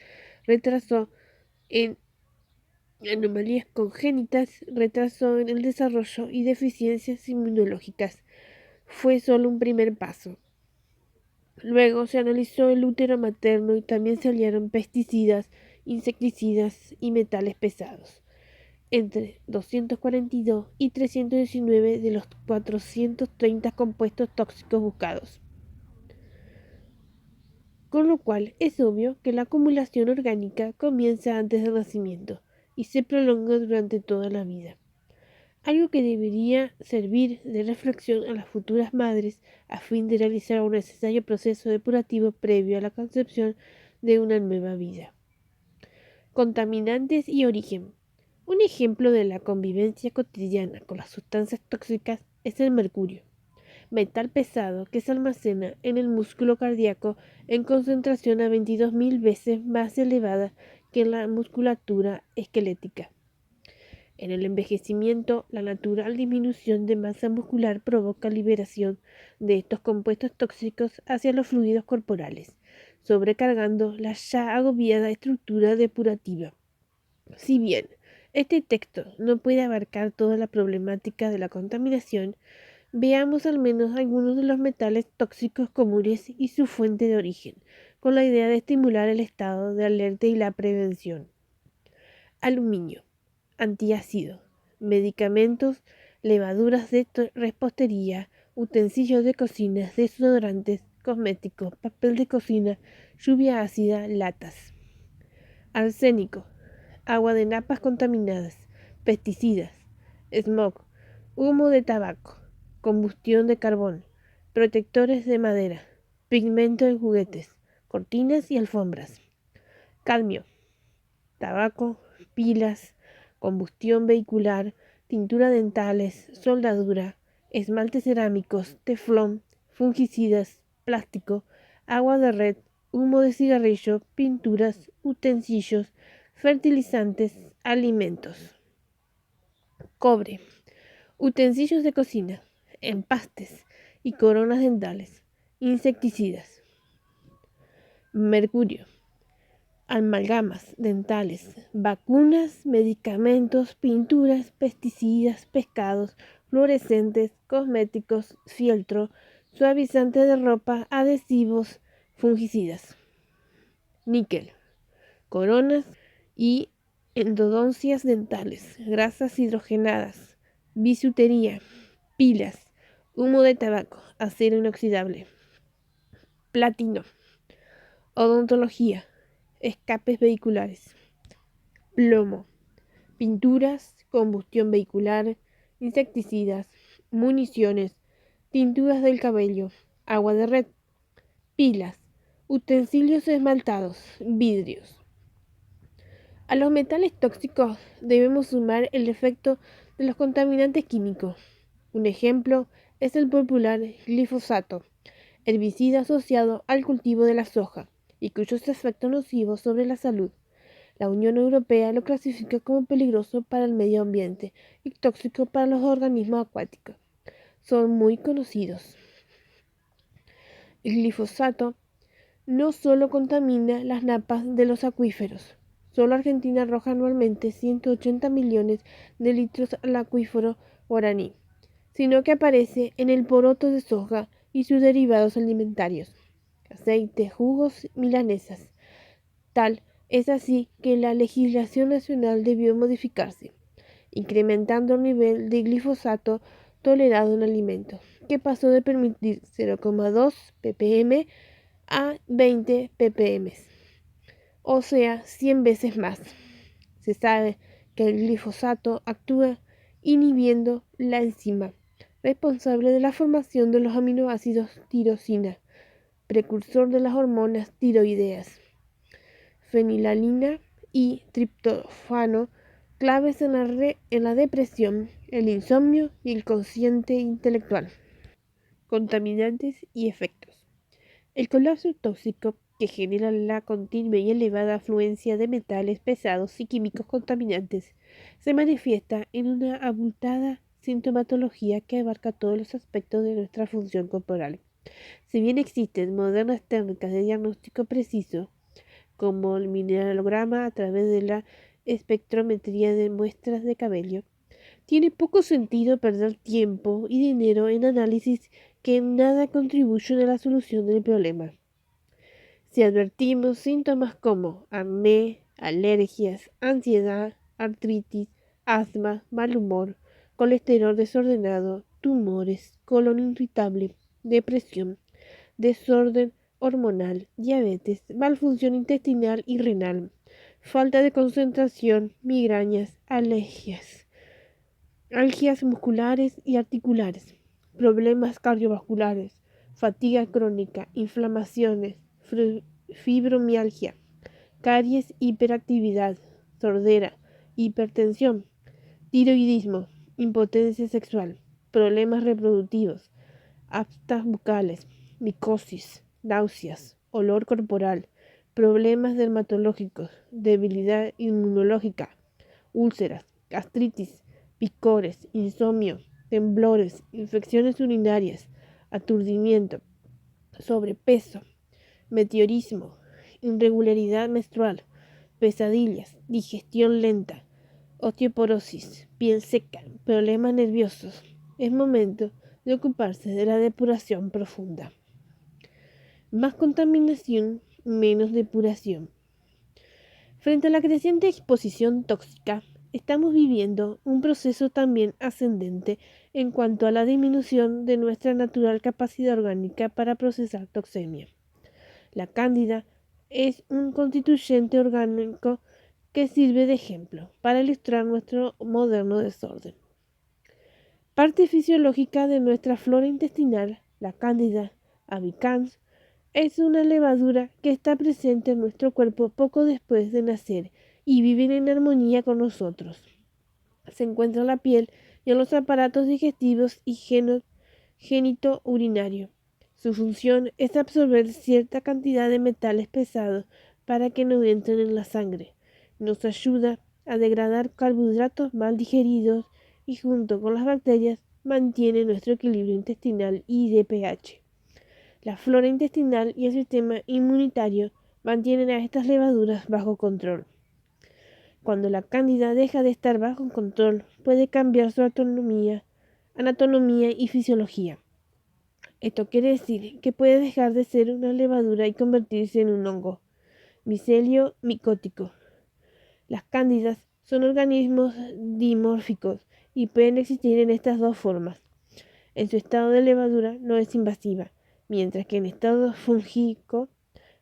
[SPEAKER 1] anomalías congénitas, retraso en el desarrollo y deficiencias inmunológicas. Fue solo un primer paso. Luego se analizó el útero materno y también se hallaron pesticidas, insecticidas y metales pesados. Entre 242 y 319 de los 430 compuestos tóxicos buscados. Con lo cual es obvio que la acumulación orgánica comienza antes del nacimiento y se prolonga durante toda la vida. Algo que debería servir de reflexión a las futuras madres a fin de realizar un necesario proceso depurativo previo a la concepción de una nueva vida. Contaminantes y origen. Un ejemplo de la convivencia cotidiana con las sustancias tóxicas es el mercurio, metal pesado que se almacena en el músculo cardíaco en concentración a 22.000 veces más elevada que en la musculatura esquelética. En el envejecimiento, la natural disminución de masa muscular provoca liberación de estos compuestos tóxicos hacia los fluidos corporales, sobrecargando la ya agobiada estructura depurativa. Si bien este texto no puede abarcar toda la problemática de la contaminación, veamos al menos algunos de los metales tóxicos comunes y su fuente de origen, con la idea de estimular el estado de alerta y la prevención. Aluminio, antiácido, medicamentos, levaduras de repostería, utensilios de cocina, desodorantes, cosméticos, papel de cocina, lluvia ácida, latas. Arsénico, agua de napas contaminadas, pesticidas, smog, humo de tabaco, combustión de carbón, protectores de madera, pigmento en juguetes, cortinas y alfombras. Cadmio, tabaco, pilas, combustión vehicular, tintura dentales, soldadura, esmaltes cerámicos, teflón, fungicidas, plástico, agua de red, humo de cigarrillo, pinturas, utensilios, fertilizantes, alimentos. Cobre, utensilios de cocina, empastes y coronas dentales, insecticidas. Mercurio, amalgamas dentales, vacunas, medicamentos, pinturas, pesticidas, pescados, fluorescentes, cosméticos, fieltro, suavizantes de ropa, adhesivos, fungicidas. Níquel, coronas y endodoncias dentales, grasas hidrogenadas, bisutería, pilas, humo de tabaco, acero inoxidable. Platino, odontología, escapes vehiculares. Plomo, pinturas, combustión vehicular, insecticidas, municiones, tinturas del cabello, agua de red, pilas, Utensilios esmaltados, vidrios. A los metales tóxicos debemos sumar el efecto de los contaminantes químicos. Un ejemplo es el popular glifosato, herbicida asociado al cultivo de la soja y cuyos efectos nocivos sobre la salud. La Unión Europea lo clasifica como peligroso para el medio ambiente y tóxico para los organismos acuáticos. Son muy conocidos. El glifosato no solo contamina las napas de los acuíferos. Solo Argentina arroja anualmente 180 millones de litros al acuífero guaraní, sino que aparece en el poroto de soja y sus derivados alimentarios, aceite, jugos, milanesas. Tal es así que la legislación nacional debió modificarse, incrementando el nivel de glifosato tolerado en alimentos, que pasó de permitir 0,2 ppm a 20 ppm, o sea, 100 veces más. Se sabe que el glifosato actúa inhibiendo la enzima responsable de la formación de los aminoácidos tirosina, precursor de las hormonas tiroideas, fenilalina y triptófano, claves en la depresión, el insomnio y el cociente intelectual. Contaminantes y efectos. El colapso tóxico que genera la continua y elevada afluencia de metales pesados y químicos contaminantes se manifiesta en una abultada sintomatología que abarca todos los aspectos de nuestra función corporal. Si bien existen modernas técnicas de diagnóstico preciso, como el mineralograma a través de la espectrometría de muestras de cabello, tiene poco sentido perder tiempo y dinero en análisis que en nada contribuyen a la solución del problema. Si advertimos síntomas como acné, alergias, ansiedad, artritis, asma, mal humor, colesterol desordenado, tumores, colon irritable, depresión, desorden hormonal, diabetes, malfunción intestinal y renal, falta de concentración, migrañas, alergias musculares y articulares, problemas cardiovasculares, fatiga crónica, inflamaciones, fibromialgia, caries, hiperactividad, sordera, hipertensión, tiroidismo, impotencia sexual, problemas reproductivos, aftas bucales, micosis, náuseas, olor corporal, problemas dermatológicos, debilidad inmunológica, úlceras, gastritis, picores, insomnio, temblores, infecciones urinarias, aturdimiento, sobrepeso, meteorismo, irregularidad menstrual, pesadillas, digestión lenta, osteoporosis, piel seca, problemas nerviosos. Es momento de ocuparse de la depuración profunda. Más contaminación, menos depuración. Frente a la creciente exposición tóxica, estamos viviendo un proceso también ascendente en cuanto a la disminución de nuestra natural capacidad orgánica para procesar toxemia. La cándida es un constituyente orgánico que sirve de ejemplo para ilustrar nuestro moderno desorden. Parte fisiológica de nuestra flora intestinal, la cándida albicans, es una levadura que está presente en nuestro cuerpo poco después de nacer y vive en armonía con nosotros. Se encuentra en la piel y en los aparatos digestivos y genito-urinario. Su función es absorber cierta cantidad de metales pesados para que no entren en la sangre. Nos ayuda a degradar carbohidratos mal digeridos y junto con las bacterias mantiene nuestro equilibrio intestinal y de pH. La flora intestinal y el sistema inmunitario mantienen a estas levaduras bajo control. Cuando la cándida deja de estar bajo control, puede cambiar su anatomía y fisiología. Esto quiere decir que puede dejar de ser una levadura y convertirse en un hongo, micelio micótico. Las cándidas son organismos dimórficos y pueden existir en estas dos formas. En su estado de levadura no es invasiva, mientras que en estado fúngico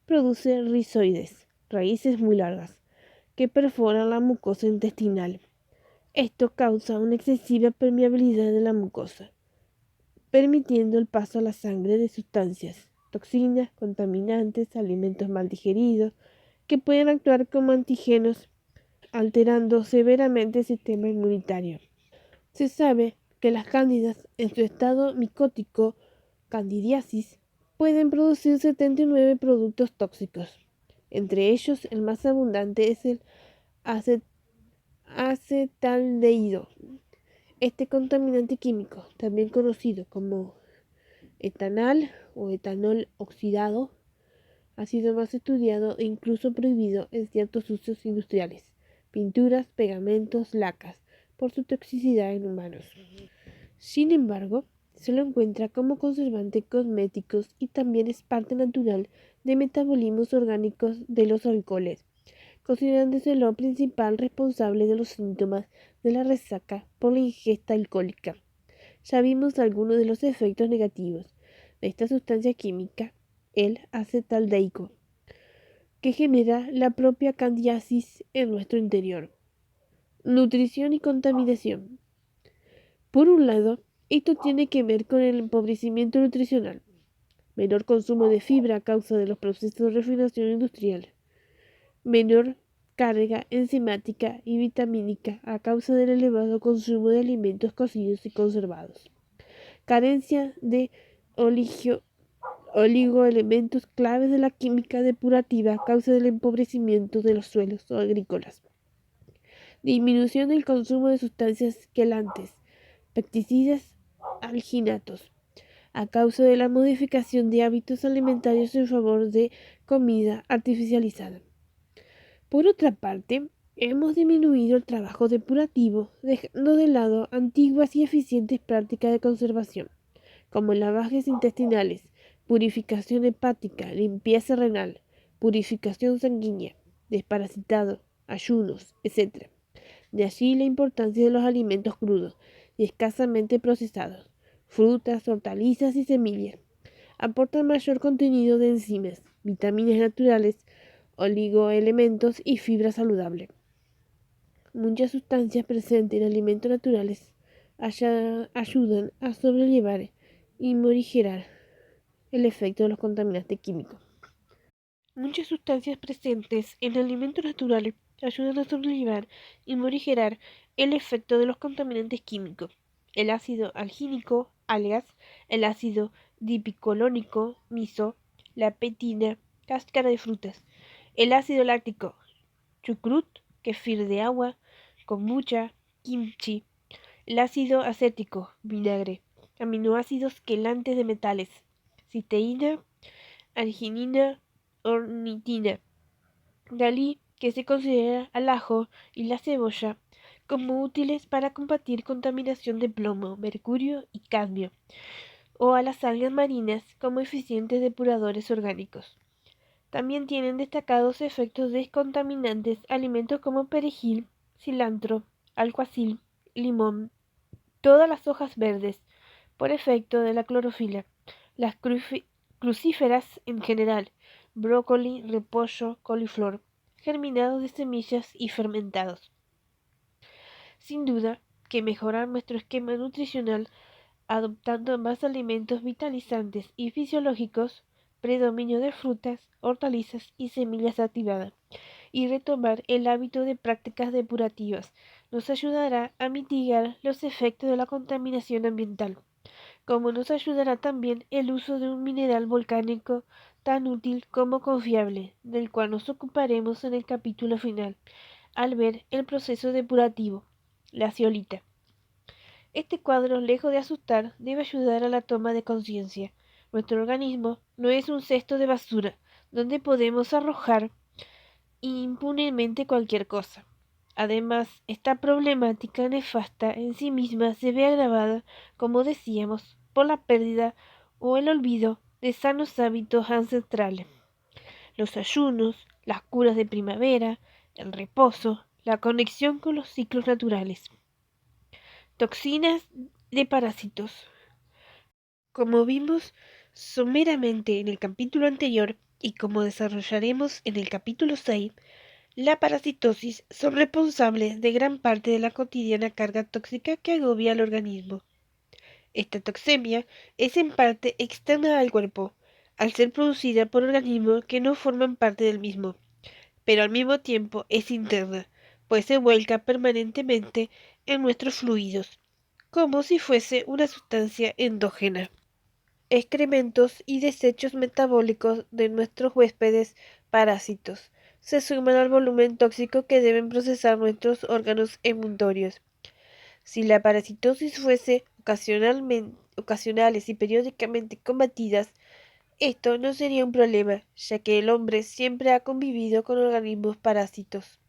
[SPEAKER 1] produce rizoides, raíces muy largas, que perforan la mucosa intestinal. Esto causa una excesiva permeabilidad de la mucosa, permitiendo el paso a la sangre de sustancias toxinas, contaminantes, alimentos mal digeridos, que pueden actuar como antígenos, alterando severamente el sistema inmunitario. Se sabe que las cándidas, en su estado micótico, candidiasis, pueden producir 79 productos tóxicos. Entre ellos, el más abundante es el acetaldehído. Este contaminante químico, también conocido como etanal o etanol oxidado, ha sido más estudiado e incluso prohibido en ciertos usos industriales, pinturas, pegamentos, lacas, por su toxicidad en humanos. Sin embargo, se lo encuentra como conservante cosméticos y también es parte natural de metabolismos orgánicos de los alcoholes, considerándose lo principal responsable de los síntomas de la resaca por la ingesta alcohólica. Ya vimos algunos de los efectos negativos de esta sustancia química, el acetaldehído, que genera la propia candidiasis en nuestro interior. Nutrición y contaminación. Por un lado, esto tiene que ver con el empobrecimiento nutricional, menor consumo de fibra a causa de los procesos de refinación industrial, menor carga enzimática y vitamínica a causa del elevado consumo de alimentos cocidos y conservados, carencia de oligoelementos claves de la química depurativa a causa del empobrecimiento de los suelos agrícolas, disminución del consumo de sustancias quelantes, pesticidas, alginatos, a causa de la modificación de hábitos alimentarios en favor de comida artificializada. Por otra parte, hemos disminuido el trabajo depurativo, dejando de lado antiguas y eficientes prácticas de conservación, como lavajes intestinales, purificación hepática, limpieza renal, purificación sanguínea, desparasitado, ayunos, etc. De allí la importancia de los alimentos crudos y escasamente procesados, frutas, hortalizas y semillas. Aportan mayor contenido de enzimas, vitaminas naturales, oligoelementos y fibra saludable. Muchas sustancias presentes en alimentos naturales ayudan a sobrellevar y morigerar el efecto de los contaminantes químicos. Muchas sustancias presentes en alimentos naturales ayudan a sobrellevar y morigerar el efecto de los contaminantes químicos. El ácido algínico, algas, el ácido dipicolónico, miso, la petina, cáscara de frutas, el ácido láctico, chucrut, kefir de agua, kombucha, kimchi, el ácido acético, vinagre, aminoácidos quelantes de metales, cisteína, arginina, ornitina, Dalí, que se considera al ajo y la cebolla como útiles para combatir contaminación de plomo, mercurio y cadmio, o a las algas marinas como eficientes depuradores orgánicos. También tienen destacados efectos descontaminantes alimentos como perejil, cilantro, alguacil, limón, todas las hojas verdes, por efecto de la clorofila, las crucíferas en general, brócoli, repollo, coliflor, germinados de semillas y fermentados. Sin duda que mejorar nuestro esquema nutricional adoptando más alimentos vitalizantes y fisiológicos, predominio de frutas, hortalizas y semillas activadas, y retomar el hábito de prácticas depurativas nos ayudará a mitigar los efectos de la contaminación ambiental, como nos ayudará también el uso de un mineral volcánico tan útil como confiable, del cual nos ocuparemos en el capítulo final, al ver el proceso depurativo, la zeolita. Este cuadro, lejos de asustar, debe ayudar a la toma de conciencia. Nuestro organismo no es un cesto de basura donde podemos arrojar impunemente cualquier cosa. Además, esta problemática nefasta en sí misma se ve agravada, como decíamos, por la pérdida o el olvido de sanos hábitos ancestrales. Los ayunos, las curas de primavera, el reposo, la conexión con los ciclos naturales. Toxinas de parásitos. Como vimos someramente en el capítulo anterior y como desarrollaremos en el capítulo 6, la parasitosis son responsables de gran parte de la cotidiana carga tóxica que agobia al organismo. Esta toxemia es en parte externa al cuerpo, al ser producida por organismos que no forman parte del mismo, pero al mismo tiempo es interna, pues se vuelca permanentemente en nuestros fluidos, como si fuese una sustancia endógena. Excrementos y desechos metabólicos de nuestros huéspedes parásitos se suman al volumen tóxico que deben procesar nuestros órganos emuntorios. Si la parasitosis fuese ocasionales y periódicamente combatidas, esto no sería un problema, ya que el hombre siempre ha convivido con organismos parásitos.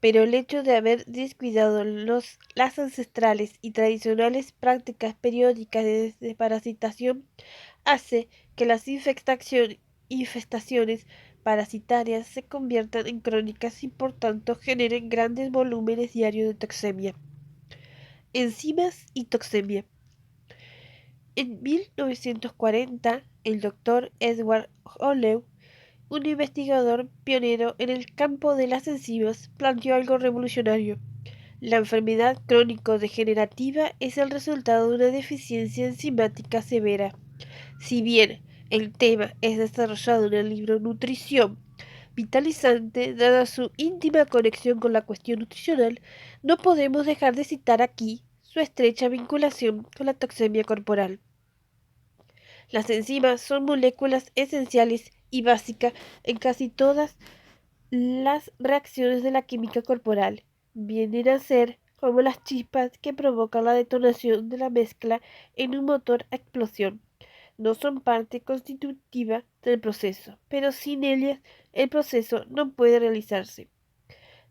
[SPEAKER 1] Pero el hecho de haber descuidado las ancestrales y tradicionales prácticas periódicas de desparasitación hace que las infestaciones parasitarias se conviertan en crónicas y por tanto generen grandes volúmenes diarios de toxemia. Enzimas y toxemia. En 1940, el doctor Edward Hollow, un investigador pionero en el campo de las enzimas, planteó algo revolucionario. La enfermedad crónico-degenerativa es el resultado de una deficiencia enzimática severa. Si bien el tema es desarrollado en el libro Nutrición Vitalizante, dada su íntima conexión con la cuestión nutricional, no podemos dejar de citar aquí su estrecha vinculación con la toxemia corporal. Las enzimas son moléculas esenciales y básicas en casi todas las reacciones de la química corporal. Vienen a ser como las chispas que provocan la detonación de la mezcla en un motor a explosión. No son parte constitutiva del proceso, pero sin ellas el proceso no puede realizarse.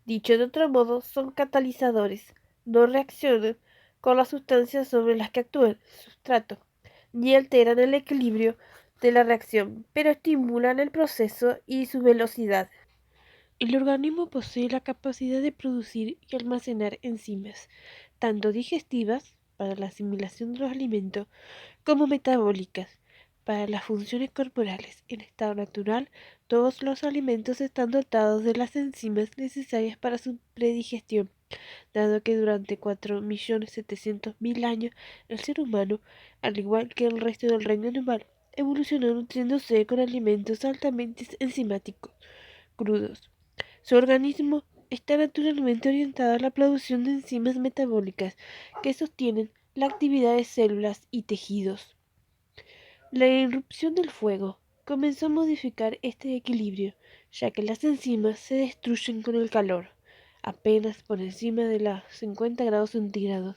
[SPEAKER 1] Dicho de otro modo, son catalizadores, no reaccionan con las sustancias sobre las que actúan, sustrato, ni alteran el equilibrio de la reacción, pero estimulan el proceso y su velocidad. El organismo posee la capacidad de producir y almacenar enzimas, tanto digestivas, para la asimilación de los alimentos, como metabólicas, para las funciones corporales. En estado natural, todos los alimentos están dotados de las enzimas necesarias para su predigestión, dado que durante 4.700.000 años el ser humano, al igual que el resto del reino animal, evolucionó nutriéndose con alimentos altamente enzimáticos, crudos. Su organismo está naturalmente orientado a la producción de enzimas metabólicas que sostienen la actividad de células y tejidos. La irrupción del fuego comenzó a modificar este equilibrio, ya que las enzimas se destruyen con el calor. Apenas por encima de los 50 grados centígrados,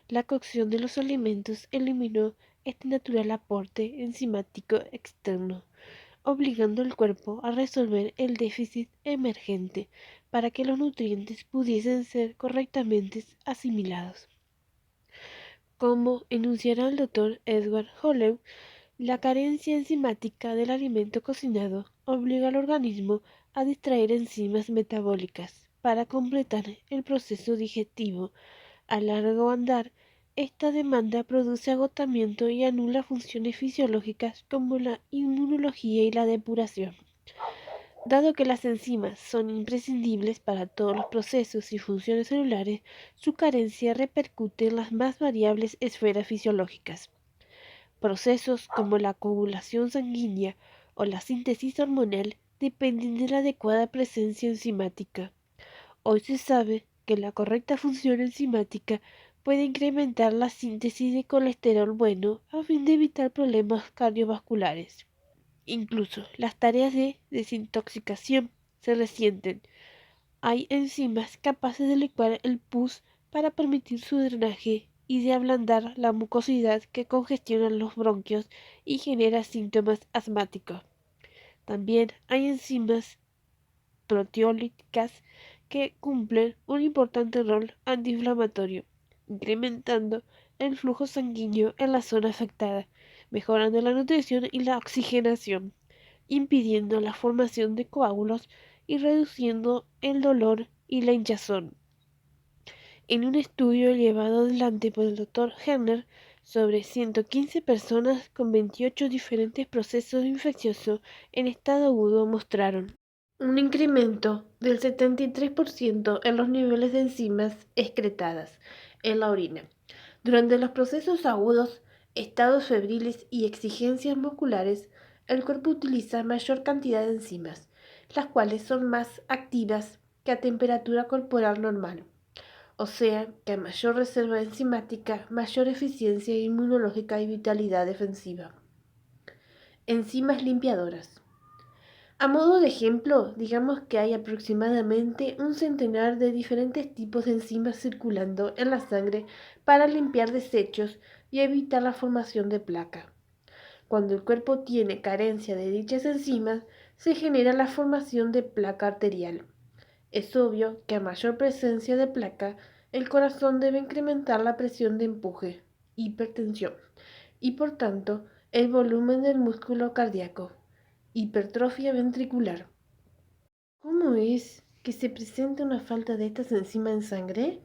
[SPEAKER 1] la cocción de los alimentos eliminó este natural aporte enzimático externo, obligando al cuerpo a resolver el déficit emergente para que los nutrientes pudiesen ser correctamente asimilados. Como enunciará el doctor Edward Hollow, la carencia enzimática del alimento cocinado obliga al organismo a distraer enzimas metabólicas para completar el proceso digestivo. A largo andar, esta demanda produce agotamiento y anula funciones fisiológicas como la inmunología y la depuración. Dado que las enzimas son imprescindibles para todos los procesos y funciones celulares, su carencia repercute en las más variables esferas fisiológicas. Procesos como la coagulación sanguínea o la síntesis hormonal dependen de la adecuada presencia enzimática. Hoy se sabe que la correcta función enzimática puede incrementar la síntesis de colesterol bueno a fin de evitar problemas cardiovasculares. Incluso las tareas de desintoxicación se resienten. Hay enzimas capaces de licuar el pus para permitir su drenaje y de ablandar la mucosidad que congestiona los bronquios y genera síntomas asmáticos. También hay enzimas proteolíticas que cumplen un importante rol antiinflamatorio, incrementando el flujo sanguíneo en la zona afectada, mejorando la nutrición y la oxigenación, impidiendo la formación de coágulos y reduciendo el dolor y la hinchazón. En un estudio llevado adelante por el Dr. Henner sobre 115 personas con 28 diferentes procesos infecciosos en estado agudo mostraron un incremento del 73% en los niveles de enzimas excretadas en la orina. Durante los procesos agudos, estados febriles y exigencias musculares, el cuerpo utiliza mayor cantidad de enzimas, las cuales son más activas que a temperatura corporal normal. O sea, que a mayor reserva enzimática, mayor eficiencia inmunológica y vitalidad defensiva. Enzimas limpiadoras. A modo de ejemplo, digamos que hay aproximadamente un centenar de diferentes tipos de enzimas circulando en la sangre para limpiar desechos y evitar la formación de placa. Cuando el cuerpo tiene carencia de dichas enzimas, se genera la formación de placa arterial. Es obvio que a mayor presencia de placa, el corazón debe incrementar la presión de empuje, hipertensión, y por tanto el volumen del músculo cardíaco, hipertrofia ventricular. ¿Cómo es que se presenta una falta de estas enzimas en sangre?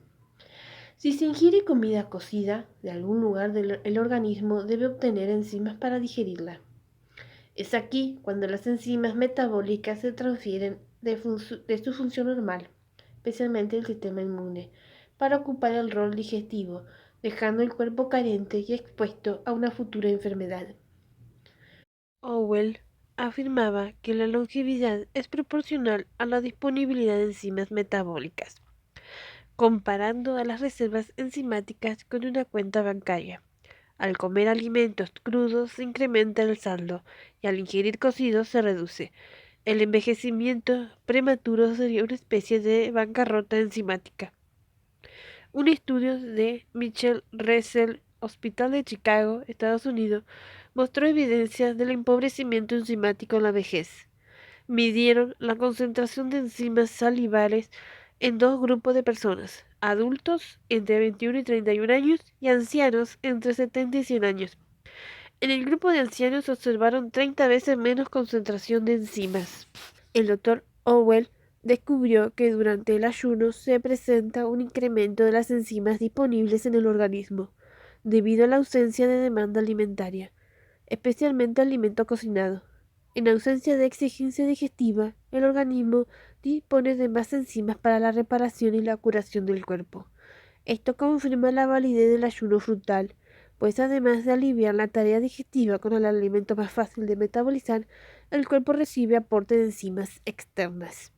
[SPEAKER 1] Si se ingiere comida cocida, de algún lugar del organismo debe obtener enzimas para digerirla. Es aquí cuando las enzimas metabólicas se transfieren de su función normal, especialmente el sistema inmune, para ocupar el rol digestivo, dejando el cuerpo carente y expuesto a una futura enfermedad. Owell afirmaba que la longevidad es proporcional a la disponibilidad de enzimas metabólicas, comparando a las reservas enzimáticas con una cuenta bancaria. Al comer alimentos crudos se incrementa el saldo y al ingerir cocidos se reduce. El envejecimiento prematuro sería una especie de bancarrota enzimática. Un estudio de Michelle Russell, Hospital de Chicago, Estados Unidos, mostró evidencia del empobrecimiento enzimático en la vejez. Midieron la concentración de enzimas salivares en dos grupos de personas, adultos entre 21 y 31 años y ancianos entre 70 y 100 años. En el grupo de ancianos observaron 30 veces menos concentración de enzimas. El doctor Owell descubrió que durante el ayuno se presenta un incremento de las enzimas disponibles en el organismo, debido a la ausencia de demanda alimentaria, especialmente alimento cocinado. En ausencia de exigencia digestiva, el organismo dispone de más enzimas para la reparación y la curación del cuerpo. Esto confirma la validez del ayuno frutal, pues además de aliviar la tarea digestiva con el alimento más fácil de metabolizar, el cuerpo recibe aporte de enzimas externas.